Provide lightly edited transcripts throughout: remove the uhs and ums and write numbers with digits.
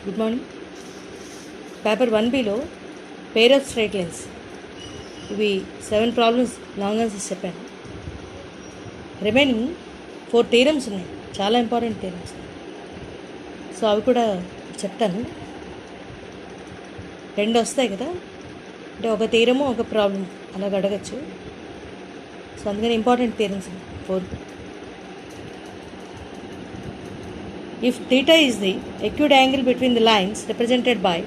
Good morning. Paper 1Bలో pair of straight lines ఇవి 7 problems long answers చెప్పాను. Remaining 4 theorems ఉన్నాయి, చాలా ఇంపార్టెంట్ థీరమ్స్. సో అవి కూడా చెప్తాను. 2 వస్తాయి కదా, అంటే ఒక థీరము ఒక ప్రాబ్లం అలాగ అడగచ్చు. సో అందుకని important theorems 4. If theta is the acute angle between the lines represented by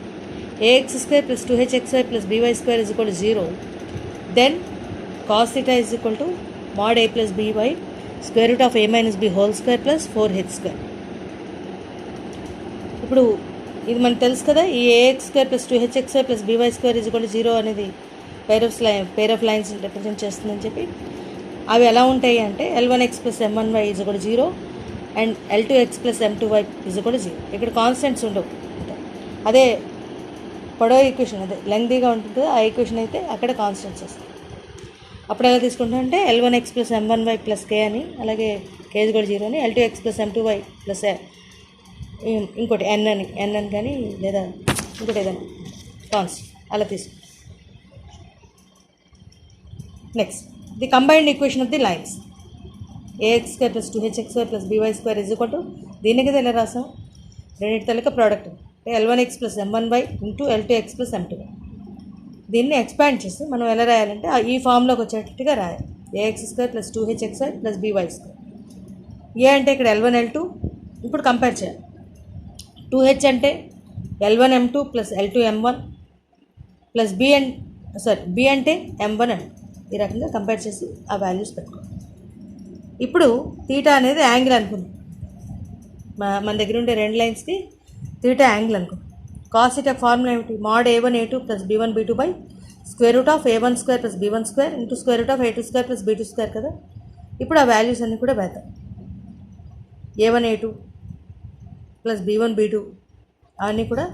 ax square plus 2hxy plus by square is equal to 0, then cos theta is equal to mod a plus by square root of a minus b whole square plus 4h square. ఇప్పుడు ఇది మనకు తెలుసు కదా, ఈ ax square plus 2hxy plus by square is equal to 0 అనేది pair of lines represent చేస్తుందని చెప్పి, అవి ఎలా ఉంటాయి అంటే L1x plus M1y is equal to 0 and L2x plus M2y is equal to 0. ఇక్కడ కాన్స్టెంట్స్ ఉండవు. అదే పొడవు ఈక్వేషన్, అదే లెంగ్తీగా ఉంటుంది ఆ ఈక్వేషన్ అయితే అక్కడ కాన్స్టెంట్స్ వస్తాయి. అప్పుడు ఎలా తీసుకుంటాం అంటే L1x plus M1y plus k అని, అలాగే k is equal to 0 అని, L2x plus M2y plus ఇంకోటి n అని కానీ లేదా ఇంకోటి ఏదైనా కాన్స్టెంట్ అలా తీసుకుంటాం. Next the combined equation of the lines ax square plus 2hxy plus by square is equal to, దీన్ని కదా ఎలా రాసాం, రెండింటి తలక ప్రోడక్ట్ అంటే L1x plus M1y into L2x plus M2y. దీన్ని ఎక్స్పాండ్ చేసి మనం ఎలా రాయాలంటే ఈ ఫామ్లోకి వచ్చేటట్టుగా రాయాలి. ax square plus 2hxy plus by square. ఏ అంటే ఇక్కడ L1 L2, ఇప్పుడు కంపేర్ చేయాలి. 2h అంటే L1 M2 plus L2 M1 plus b అంటే M1 M2. ఈ రకంగా కంపేర్ చేసి ఆ వాల్యూస్ పెట్టుకోవాలి. ఇప్పుడు తీటా అనేది యాంగిల్ అనుకుందాం. మన దగ్గర ఉండే 2 లైన్స్కి తీటా యాంగిల్ అనుకుందాం. కాస్ తీటా ఫార్ములా ఏమిటి, mod a1 a2 plus b1 b2 by square root of a1 square plus b1 square into square root of a2 square plus b2 square కదా. ఇప్పుడు ఆ వాల్యూస్ అన్నీ కూడా వేద్దాం. a1 a2 plus b1 b2 అన్నీ కూడా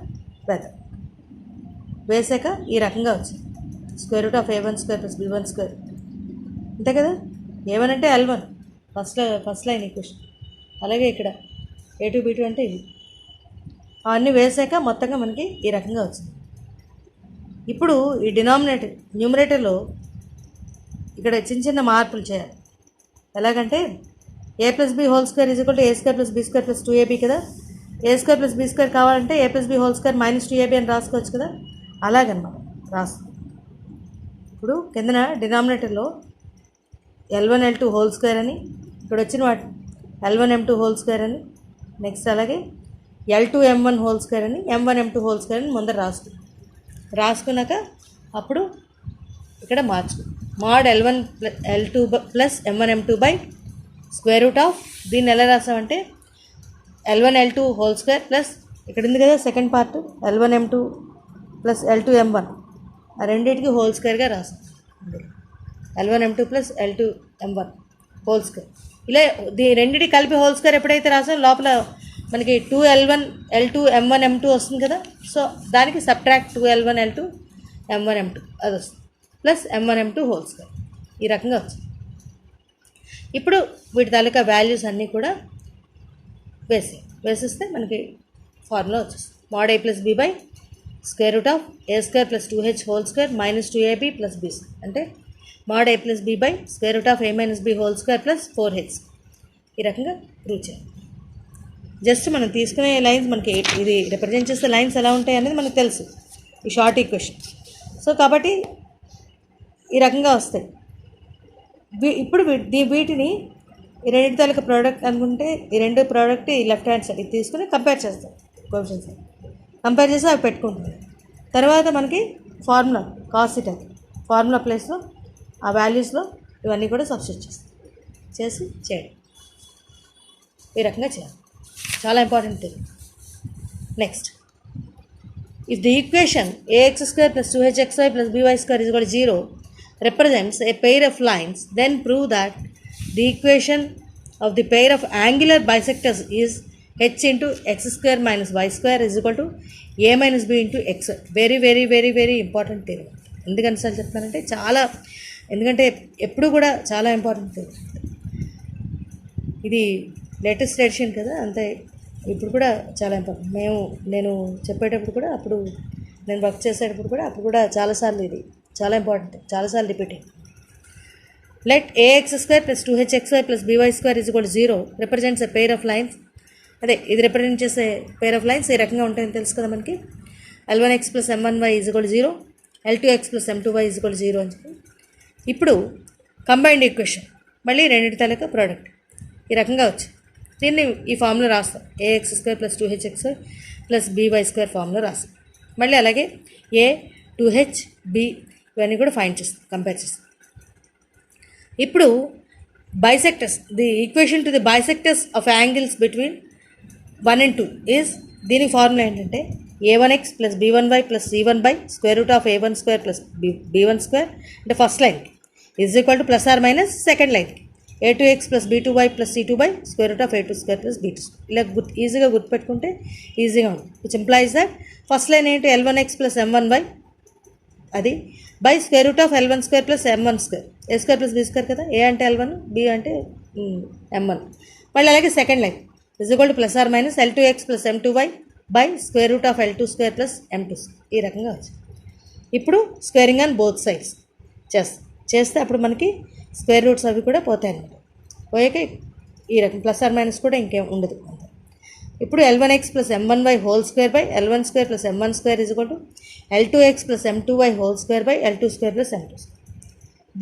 వేద్దాం. వేసాక ఈ రకంగా వచ్చింది square root of a1 square plus b1 square, అంతే కదా. a1 అంటే L1 ఫస్ట్ లైన్ ఈక్వేషన్, అలాగే ఇక్కడ a2 b2 అంటే ఇది. అవన్నీ వేసాక మొత్తంగా మనకి ఈ రకంగా వచ్చింది. ఇప్పుడు ఈ న్యూమరేటర్లో ఇక్కడ చిన్న మార్పులు చేయాలి. ఎలాగంటే a plus b whole square is equal to a square plus b square plus 2ab కదా. a square plus b square కావాలంటే a plus b whole square minus 2ab అని రాసుకోవచ్చు కదా. అలాగనమాట రాసుకో. ఇప్పుడు కిందన డినామినేటర్లో L1 L2 హోల్ స్క్వేర్ అని, ఇక్కడ వచ్చిన వాటి L1 M2 హోల్ స్క్వేర్ అని, నెక్స్ట్ అలాగే L2 M1 హోల్ స్క్వేర్ అని, M1 M2 హోల్ స్క్వేర్ అని ముందర రాసుకున్నాక అప్పుడు ఇక్కడ మార్చుకో. mod L1 L2 plus M1 M2 by square root of, దీన్ని ఎలా రాసామంటే L1 L2 whole square plus ఇక్కడ ఉంది కదా second part L1 M2 plus L2 M1, ఆ రెండింటికి హోల్ స్క్వేర్గా రాసాం. L1 M2 plus L2 M1 whole square. ఇలా రెండింటి కలిపి హోల్ స్క్వేర్ ఎప్పుడైతే రాసాం లోపల మనకి 2L1 L2 M1 M2 వస్తుంది కదా. సో దానికి subtract 2L1 L2 M1 M2 అది వస్తుంది, plus M1 M2 whole square. ఈ రకంగా వచ్చింది. ఇప్పుడు వీటి తాలూకా వాల్యూస్ అన్నీ కూడా వేసిస్తే మనకి ఫార్ములా వచ్చేస్తుంది. mod a plus b by square root of a square plus 2h whole square minus 2ab plus b square అంటే mod a plus b by square root of a minus b whole square plus 4h. ఈ రకంగా prove చేయాలి. Just మనం తీసుకునే lines మనకి ఇది represent చేసే lines ఎలా ఉంటాయి అనేది మనకు తెలుసు, ఈ షార్ట్ ఈక్వేషన్. సో కాబట్టి ఈ రకంగా వస్తాయి. ఇప్పుడు వీటిని ఈ రెండింటి తాలూకా ప్రోడక్ట్ అనుకుంటే ఈ రెండు ప్రోడక్ట్ ఈ లెఫ్ట్ హ్యాండ్ సైడ్ ఇది తీసుకుని కంపేర్ చేస్తాం. కోఎఫిషియెంట్స్ కంపేర్ చేసి అవి పెట్టుకుంటుంది. తర్వాత మనకి ఫార్ములా కాస్ థీటా ఫార్ములా ప్లేస్లో ఆ వాల్యూస్లో ఇవన్నీ కూడా సబ్స్టిట్యూట్ చేసి చేయండి. ఈ రకంగా చేయాలి, చాలా important thing. Next, if the equation ax square plus 2hxy plus by square is equal to 0 represents a pair of lines, then prove that the equation of the pair of angular bisectors is h into x square minus y square is equal to a minus b into x. Very very very very important thing. ఎందుకని sir చెప్తానంటే ఎందుకంటే ఎప్పుడు కూడా చాలా important thing. ఇది latest edition కదా, అంతే ఇప్పుడు కూడా చాలా ఇంపార్టెంట్. నేను చెప్పేటప్పుడు కూడా అప్పుడు నేను వర్క్ చేసేటప్పుడు కూడా అప్పుడు కూడా చాలాసార్లు ఇది చాలా ఇంపార్టెంట్, చాలాసార్లు repeating. Let ax square plus 2hx² plus by² is equal to 0 represents a pair of lines. అదే ఇది రిప్రజెంట్ చేసే పెయిర్ ఆఫ్ లైన్స్ ఈ రకంగా ఉంటాయని తెలుసు కదా మనకి. L1x plus M1y is equal to 0, L2x plus M2y is equal to 0 అని చెప్పి. ఇప్పుడు కంబైన్డ్ ఈక్వేషన్ మళ్ళీ రెండింటి తాలూకా ప్రోడక్ట్ ఈ రకంగా వచ్చి దీన్ని ఈ ఫామ్లో రాస్తాం. ax² plus 2hx² plus by² ఫామ్లో రాస్తాం. మళ్ళీ అలాగే a 2h b ఇవన్నీ కూడా ఫైండ్ చేస్తాం, కంపేర్ చేస్తాం. ఇప్పుడు bisectors, the equation to the bisectors of angles between 1 and 2 is, దీని ఫార్ములా ఏంటంటే a1x plus b1y plus c1/√a1² plus b1² అంటే ఫస్ట్ లైన్కి is equal to plus or minus second లైన్కి a2x plus b2y plus c2/√a2² plus b2². ఇలా ఈజీగా గుర్తుపెట్టుకుంటే ఈజీగా ఉంటుంది. Which implies that first line ఏంటి L1x ప్లస్ M1y అది by √L1² plus M1² a² plus b² కదా. ఏ అంటే L1, b అంటే M1. మళ్ళీ అలాగే second line is equal to plus or minus L2x plus M2y by √L2² plus M2². ఈ రకంగా వచ్చింది. ఇప్పుడు స్క్వేరింగ్ ఆన్ బోత్ సైడ్స్ చేస్తే అప్పుడు మనకి స్క్వేర్ రూట్స్ అవి కూడా పోతాయి అన్నమాట. పోయాక ఈ రకం ప్లస్ ఆర్ మైనస్ కూడా ఇంకేం ఉండదు. ఇప్పుడు L1x plus M1y whole square by L1² plus M1² is equal to L2x plus M2y whole square by L2² plus M2².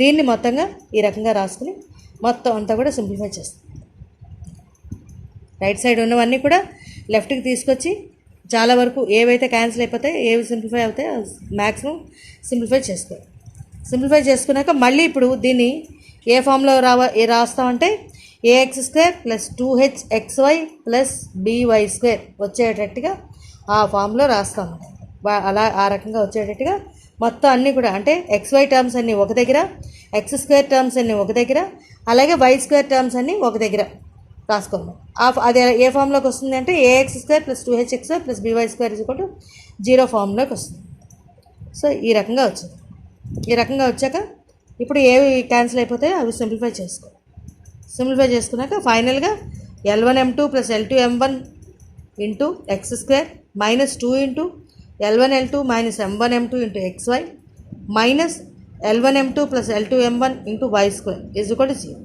దీన్ని మొత్తంగా ఈ రకంగా రాసుకుని మొత్తం అంతా కూడా సింప్లిఫై చేస్తాం. రైట్ సైడ్ ఉన్నవన్నీ కూడా లెఫ్ట్కి తీసుకొచ్చి చాలా వరకు ఏవైతే క్యాన్సిల్ అయిపోతాయి, ఏవి సింప్లిఫై అవుతాయి మ్యాక్సిమం సింప్లిఫై చేసుకోవాలి. సింప్లిఫై చేసుకున్నాక మళ్ళీ ఇప్పుడు దీన్ని ఏ ఫామ్లో రాస్తామంటే ax² plus 2hxy plus by² వచ్చేటట్టుగా ఆ ఫామ్లో రాస్తాం. అలా ఆ రకంగా వచ్చేటట్టుగా మొత్తం అన్నీ కూడా అంటే xy టర్మ్స్ అన్నీ ఒక దగ్గర, x² టర్మ్స్ అన్నీ ఒక దగ్గర, అలాగే y² టర్మ్స్ అన్నీ ఒక దగ్గర రాసుకోండి. అది ఏ ఫామ్లోకి వస్తుంది అంటే ax² plus 2hxy plus by² is equal to 0 ఫామ్లోకి వస్తుంది. సో ఈ రకంగా వచ్చింది. ఈ రకంగా వచ్చాక ఇప్పుడు ఏవి క్యాన్సిల్ అయిపోతాయో అవి సింప్లిఫై చేసుకో. సింప్లిఫై చేసుకున్నాక ఫైనల్గా L1m2 plus L2m1 into x² minus 2 into L1l2 minus M1m2 into xy minus L1m2 plus L2m1 into y² is equal to 0.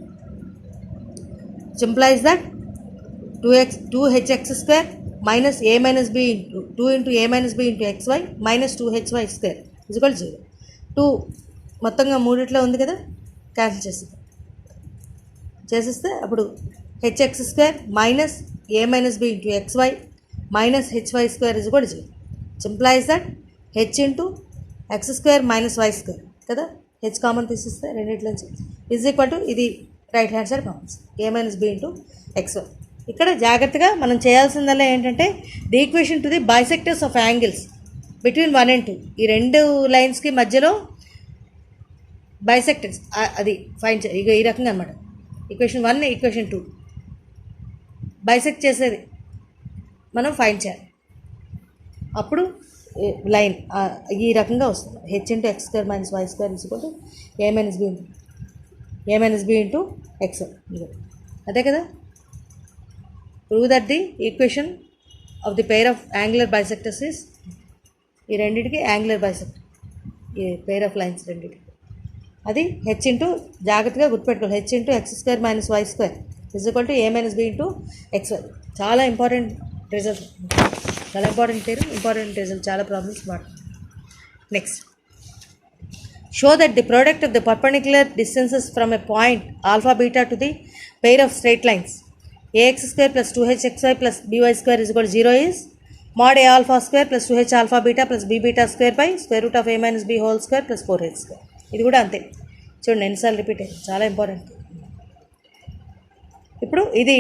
Simplify that 2hx² minus a minus b into 2 into a minus b into xy minus 2hy² is equal to 0. 2 మొత్తంగా మూడిట్లో ఉంది కదా, cancel చేసేస్తే అప్పుడు hx² minus a minus b into xy minus hy² is equal to 0. Simplify that h into x² minus y² కదా, h common తీసిస్తే రెండింటిలోంచి is equal to ఇది right hand side commons a minus b into xy. ఇక్కడ జాగ్రత్తగా మనం చేయాల్సిందల్లా ఏంటంటే the equation to the bisectors of angles between 1 and 2 ఈ రెండు లైన్స్కి మధ్యలో బైసెక్టర్స్ అది ఫైండ్ ఇక ఈ రకంగా అనమాట. ఈక్వేషన్ 1 ఈక్వేషన్ 2 బైసెక్ట్ చేసేది మనం ఫైండ్ చేయాలి. అప్పుడు లైన్ ఈ రకంగా వస్తుంది. h into x² minus y² is equal to a minus b into x. అదే కదా. Prove that the equation of the pair of angular bisectors is, ఈ రెండింటికి యాంగులర్ బైసెక్టర్ ఈ పెయిర్ ఆఫ్ లైన్స్ రెండింటికి అది h ఇంటూ జాగ్రత్తగా గుర్తుపెట్టుకోవాలి h into x² minus y² is equal to a minus b into xy. చాలా important result, చాలా important result, చాలా ప్రాబ్లమ్స్ వాడుతుంది. Next, show that the product of the perpendicular distances from a point alpha beta to the pair of straight lines ax² plus 2hxy plus by² is equal to 0 is mod a alpha square plus 2h alpha beta plus b beta square by square root of a minus b whole square plus 4h square. ఇది కూడా అంతే. చూడండి ఎన్నిసార్లు repeat అయ్యింది, చాలా important. ఇప్పుడు ఇది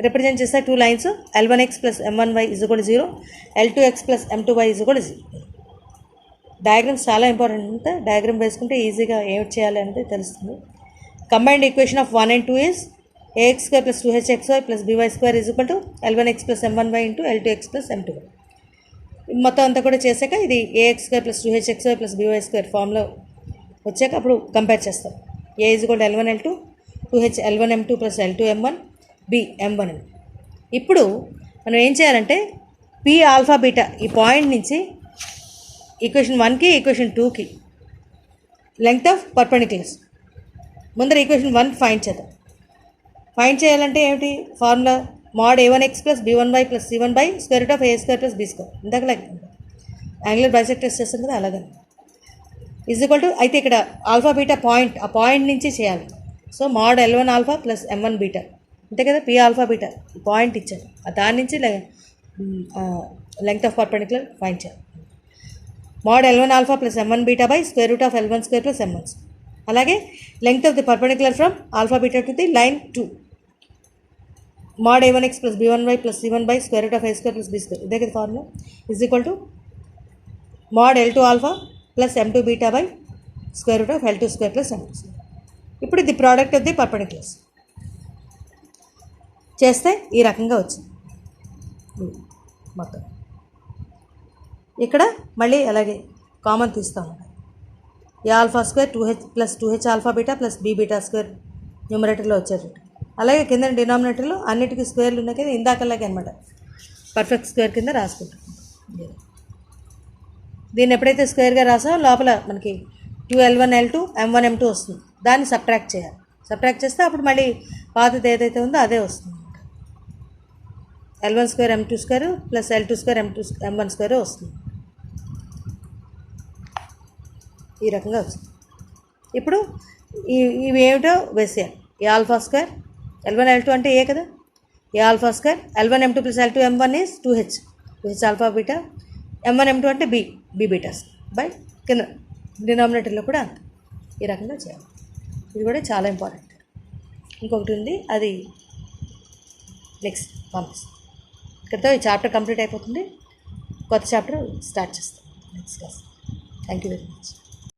represent చేస్తే 2 lines L1x plus M1y is equal to 0, L2x plus M2y is equal to 0. Diagrams చాలా ఇంపార్టెంట్. అంతా డయాగ్రామ్ వేసుకుంటే ఈజీగా ఏమి చేయాలి అనేది తెలుస్తుంది. Combined equation of 1 and 2 is ax² plus 2hxy plus by² is equal to L1x plus M1y into L2x plus M2y. మొత్తం అంతా కూడా చేశాక ఇది ax² plus 2hxy plus by² ఫామ్లో వచ్చాక అప్పుడు కంపేర్ చేస్తాం. a is equal to L1l2, 2h L1m2 plus L2m1 b M1m. ఇప్పుడు మనం ఏం చేయాలంటే పి ఆల్ఫా బీటా ఈ పాయింట్ నుంచి ఈక్వేషన్ 1కి ఈక్వేషన్ 2కి లెంగ్త్ ఆఫ్ పర్పెండిక్యులర్స్. ముందర ఈక్వేషన్ 1 ఫైండ్ చేద్దాం. ఫైండ్ చేయాలంటే ఏమిటి formula? mod a1x plus b1y plus c1 by square root of a square plus b square. ఇందాక యాంగులర్ బైసెక్టర్స్ చేస్తాం కదా అలాగే. ఈజ్ ఈక్వల్ టు అయితే ఇక్కడ ఆల్ఫా బీటా పాయింట్, ఆ పాయింట్ నుంచి చేయాలి. So mod l1 alpha plus m1 beta అంతే కదా. పి ఆల్ఫా బీటా పాయింట్ ఇచ్చారు, దాని నుంచి లెంగ్త్ ఆఫ్ పర్పెండిక్యులర్ ఫైండ్ చేయాలి. mod l1 alpha plus m1 beta by square root of l1 square plus m1. అలాగే length of the perpendicular from alpha beta to the line 2 mod a1x plus b1y plus c1 by square root of a square plus b square. ఇదే కదా formula. Is equal to mod l2 alpha plus m2 beta by square root of l2 square plus m2 square. ఇప్పుడు the product of the perpendiculars చేస్తే ఈ రకంగా వచ్చింది మొత్తం. ఇక్కడ మళ్ళీ అలాగే కామన్ తీస్తాం. A alpha square 2h plus 2h alpha beta plus b beta square న్యూమరేటర్లో వచ్చేటట్టు. అలాగే కింద డినామినేటర్లో అన్నిటికీ స్క్వేర్లు ఉన్నాయి కదా ఇందాకలాగే అనమాట, పర్ఫెక్ట్ స్క్వేర్ కింద రాసుకుంటాం. దీన్ని ఎప్పుడైతే స్క్వేర్గా రాసామో లోపల మనకి 2l1 l2 m1 m2 వస్తుంది. దాన్ని సబ్ట్రాక్ట్ చేయాలి. సబ్ట్రాక్ట్ చేస్తే అప్పుడు మళ్ళీ పాతది ఏదైతే ఉందో అదే వస్తుంది. l1 square m2 square plus l2 square m1 square వస్తుంది. ఈ రకంగా వస్తుంది. ఇప్పుడు ఇవి ఏమిటో వేసేయాలి. ఏ ఆల్ఫా స్క్వేర్ l1 l2 అంటే ఏ కదా. A alpha square l1 m2 plus l2 m1 is 2h alpha beta, m1 m2 అంటే బీ బీటాస్ బై కింద డినామినేటర్లో కూడా అంత. ఈ రకంగా చేయాలి. ఇది కూడా చాలా ఇంపార్టెంట్. ఇంకొకటి ఉంది, అది నెక్స్ట్ పంపిస్తాం. ఇక్కడితో ఈ చాప్టర్ కంప్లీట్ అయిపోతుంది. కొత్త చాప్టర్ స్టార్ట్ చేస్తాం next class. Thank you very much.